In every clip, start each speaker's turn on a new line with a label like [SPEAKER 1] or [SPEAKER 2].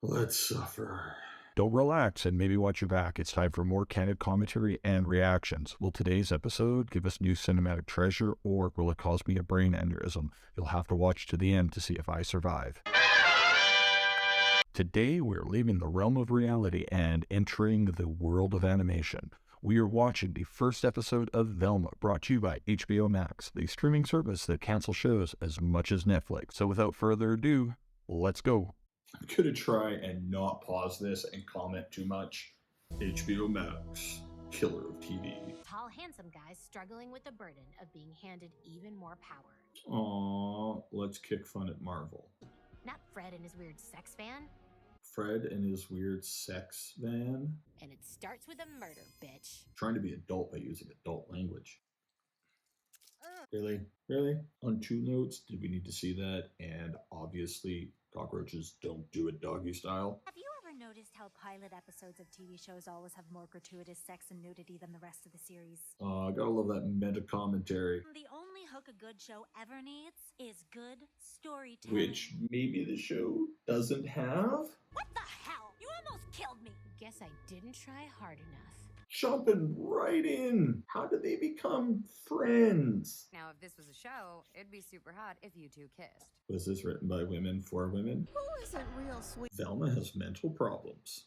[SPEAKER 1] Let's suffer.
[SPEAKER 2] Don't relax and maybe watch your back. It's time for more candid commentary and reactions. Will today's episode give us new cinematic treasure, or will it cause me a brain aneurysm? You'll have to watch to the end to see if I survive. Today, we're leaving the realm of reality and entering the world of animation. We are watching the first episode of Velma, brought to you by HBO Max, the streaming service that cancels shows as much as Netflix. So without further ado, let's go.
[SPEAKER 1] I'm gonna try and not pause this and comment too much. HBO Max, killer of TV.
[SPEAKER 3] Tall, handsome guys struggling with the burden of being handed even more power.
[SPEAKER 1] Aww, let's kick fun at Marvel.
[SPEAKER 3] Not Fred and his weird sex van.
[SPEAKER 1] Fred and his weird sex van.
[SPEAKER 3] And it starts with a murder, bitch.
[SPEAKER 1] Trying to be adult by using adult language. Really? Really? On two notes, did we need to see that? And obviously, cockroaches don't do it doggy style.
[SPEAKER 4] Have you ever noticed how pilot episodes of TV shows always have more gratuitous sex and nudity than the rest of the series?
[SPEAKER 1] I gotta love that meta commentary.
[SPEAKER 4] The only hook a good show ever needs is good storytelling.
[SPEAKER 1] Which maybe the show doesn't have?
[SPEAKER 4] What the hell? You almost killed me!
[SPEAKER 3] Guess I didn't try hard enough.
[SPEAKER 1] Jumping right in. How did they become friends?
[SPEAKER 5] Now, if this was a show, it'd be super hot if you two kissed.
[SPEAKER 1] Was this written by women for women?
[SPEAKER 6] Who isn't real sweet?
[SPEAKER 1] Velma has mental problems.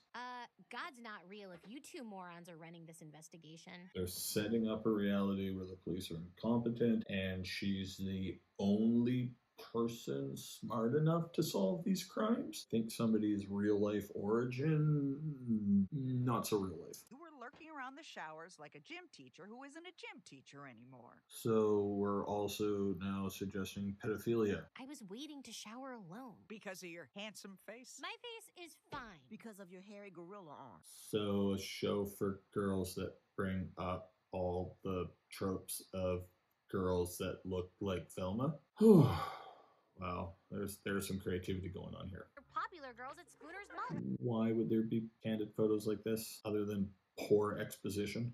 [SPEAKER 3] God's not real if you two morons are running this investigation.
[SPEAKER 1] They're setting up a reality where the police are incompetent and she's the only person smart enough to solve these crimes. Think somebody's real life origin, not so real life.
[SPEAKER 6] You were lurking around the showers like a gym teacher who isn't a gym teacher anymore.
[SPEAKER 1] So we're also now suggesting pedophilia.
[SPEAKER 3] I was waiting to shower alone.
[SPEAKER 6] Because of your handsome face?
[SPEAKER 3] My face is fine.
[SPEAKER 6] Because of your hairy gorilla arm.
[SPEAKER 1] So a show for girls that bring up all the tropes of girls that look like Velma. Wow, there's some creativity going on here.
[SPEAKER 3] They're popular girls at Spooner's Mall.
[SPEAKER 1] Why would there be candid photos like this other than poor exposition?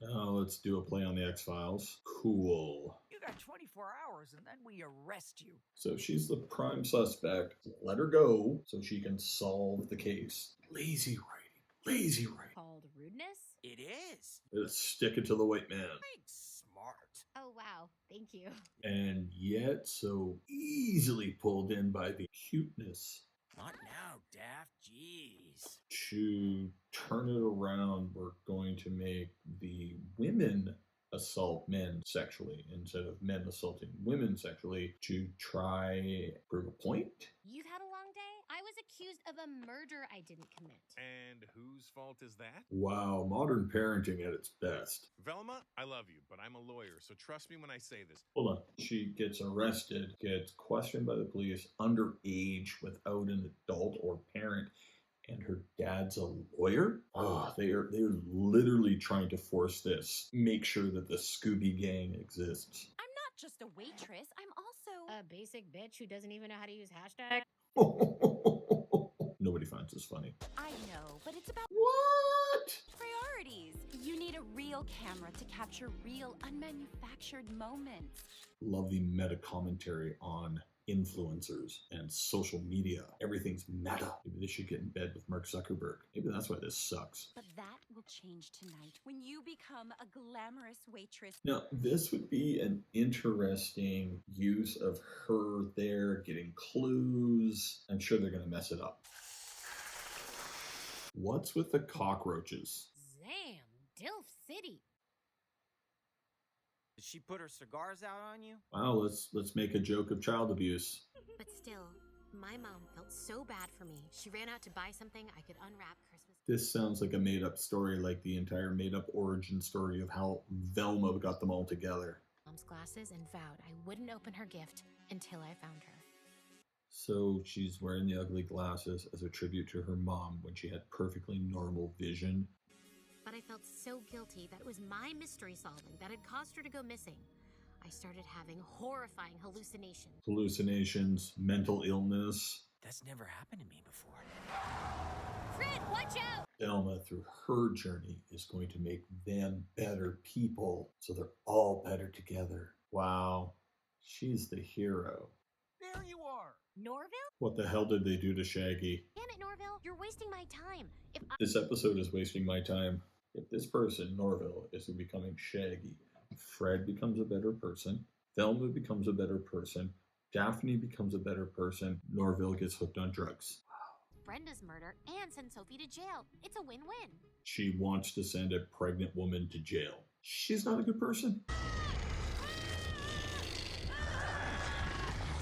[SPEAKER 1] Oh, let's do a play on the X-Files. Cool.
[SPEAKER 6] You got 24 hours and then we arrest you.
[SPEAKER 1] So she's the prime suspect. Let her go so she can solve the case. Lazy writing. Lazy writing.
[SPEAKER 3] Called rudeness?
[SPEAKER 6] It is.
[SPEAKER 1] Let's stick it to the white man.
[SPEAKER 6] Smart.
[SPEAKER 3] Oh, wow. Thank you.
[SPEAKER 1] And yet so easily pulled in by the cuteness.
[SPEAKER 6] Not now, Daft. Jeez.
[SPEAKER 1] To turn it around, we're going to make the women assault men sexually instead of men assaulting women sexually to try prove a point.
[SPEAKER 3] You've had a long day? I was accused of a murder I didn't commit.
[SPEAKER 7] And whose fault is that?
[SPEAKER 1] Wow, modern parenting at its best.
[SPEAKER 7] Velma, I love you, but I'm a lawyer, so trust me when I say this.
[SPEAKER 1] Hold on. She gets arrested, gets questioned by the police, underage without an adult or parent, and her dad's a lawyer? Oh, they're literally trying to force this. Make sure that the Scooby Gang exists.
[SPEAKER 4] I'm not just a waitress, I'm also
[SPEAKER 3] A basic bitch who doesn't even know how to use hashtag.
[SPEAKER 1] Nobody finds this funny.
[SPEAKER 4] I know, but it's about
[SPEAKER 1] What?
[SPEAKER 4] priorities. You need a real camera to capture real, unmanufactured moments.
[SPEAKER 1] Love the meta commentary on influencers and social media. Everything's meta. Maybe they should get in bed with Mark Zuckerberg. Maybe that's why this sucks.
[SPEAKER 4] But that will change tonight when you become a glamorous waitress.
[SPEAKER 1] Now, this would be an interesting use of her there getting clues. I'm sure they're going to mess it up. What's with the cockroaches?
[SPEAKER 3] Zam, Dilf City.
[SPEAKER 8] Did she put her cigars out on you?
[SPEAKER 1] Wow, let's make a joke of child abuse.
[SPEAKER 3] But still, my mom felt so bad for me. She ran out to buy something I could unwrap Christmas.
[SPEAKER 1] This sounds like a made-up story, like the entire made-up origin story of how Velma got them all together.
[SPEAKER 3] Mom's glasses and vowed I wouldn't open her gift until I found her.
[SPEAKER 1] So she's wearing the ugly glasses as a tribute to her mom when she had perfectly normal vision.
[SPEAKER 3] But I felt so guilty that it was my mystery solving that had caused her to go missing. I started having horrifying hallucinations.
[SPEAKER 1] Hallucinations, mental illness.
[SPEAKER 8] That's never happened to me before.
[SPEAKER 3] Fred, watch out!
[SPEAKER 1] Velma, through her journey, is going to make them better people, so they're all better together. Wow, she's the hero.
[SPEAKER 6] There you are.
[SPEAKER 4] Norville?
[SPEAKER 1] What the hell did they do to Shaggy?
[SPEAKER 3] Damn it, Norville, you're wasting my time. If I
[SPEAKER 1] This episode is wasting my time. If this person, Norville, is becoming Shaggy, Fred becomes a better person, Velma becomes a better person, Daphne becomes a better person, Norville gets hooked on drugs.
[SPEAKER 3] Brenda's murder and send Sophie to jail. It's a win-win.
[SPEAKER 1] She wants to send a pregnant woman to jail. She's not a good person.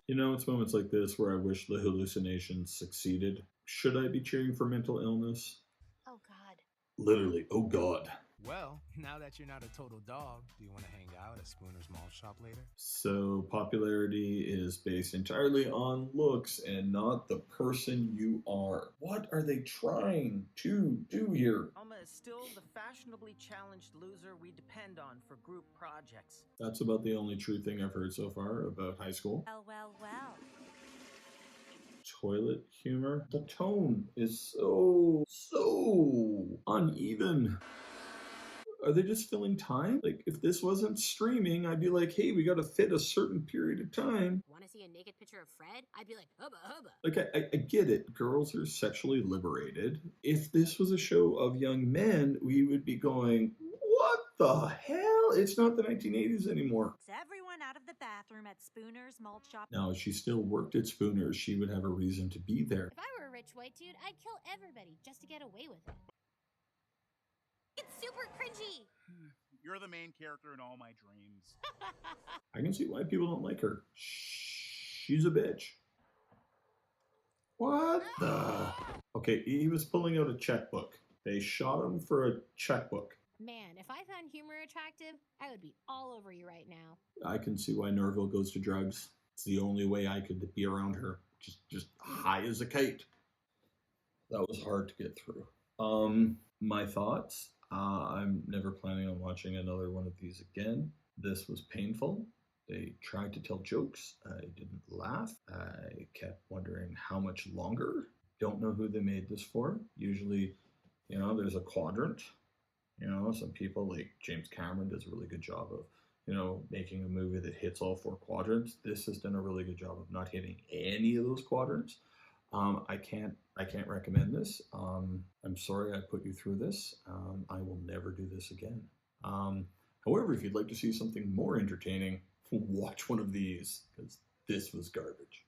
[SPEAKER 1] You know, it's moments like this where I wish the hallucinations succeeded. Should I be cheering for mental illness?
[SPEAKER 3] Oh, God.
[SPEAKER 1] Literally, oh God.
[SPEAKER 9] Well, now that you're not a total dog, do you want to hang out at Spooner's Mall Shop later?
[SPEAKER 1] So popularity is based entirely on looks and not the person you are. What are they trying to do here?
[SPEAKER 8] Velma is still the fashionably challenged loser we depend on for group projects.
[SPEAKER 1] That's about the only true thing I've heard so far about high school.
[SPEAKER 4] Well.
[SPEAKER 1] Toilet humor. The tone is so uneven. Are they just filling time? Like, if this wasn't streaming, I'd be like, hey, we gotta fit a certain period of time.
[SPEAKER 3] Want to see a naked picture of Fred? I'd be like, hubba hubba.
[SPEAKER 1] Like, I get it. Girls are sexually liberated. If this was a show of young men, we would be going, what the hell? It's not the 1980s anymore.
[SPEAKER 4] It's everyone out of the bathroom at Spooner's Malt Shop.
[SPEAKER 1] Now, if she still worked at Spooner's, she would have a reason to be there.
[SPEAKER 3] If I were a rich white dude, I'd kill everybody just to get away with it. It's super cringy.
[SPEAKER 10] You're the main character in all my dreams.
[SPEAKER 1] I can see why people don't like her. She's a bitch. What the? Okay, he was pulling out a checkbook. They shot him for a checkbook.
[SPEAKER 3] Man, if I found humor attractive, I would be all over you right now.
[SPEAKER 1] I can see why Norville goes to drugs. It's the only way I could be around her. Just high as a kite. That was hard to get through. My thoughts. I'm never planning on watching another one of these again. This was painful. They tried to tell jokes. I didn't laugh. I kept wondering how much longer. Don't know who they made this for. Usually, you know, there's a quadrant. You know, some people like James Cameron does a really good job of, you know, making a movie that hits all four quadrants. This has done a really good job of not hitting any of those quadrants. I can't recommend this. I'm sorry I put you through this. I will never do this again. However, if you'd like to see something more entertaining, watch one of these, because this was garbage.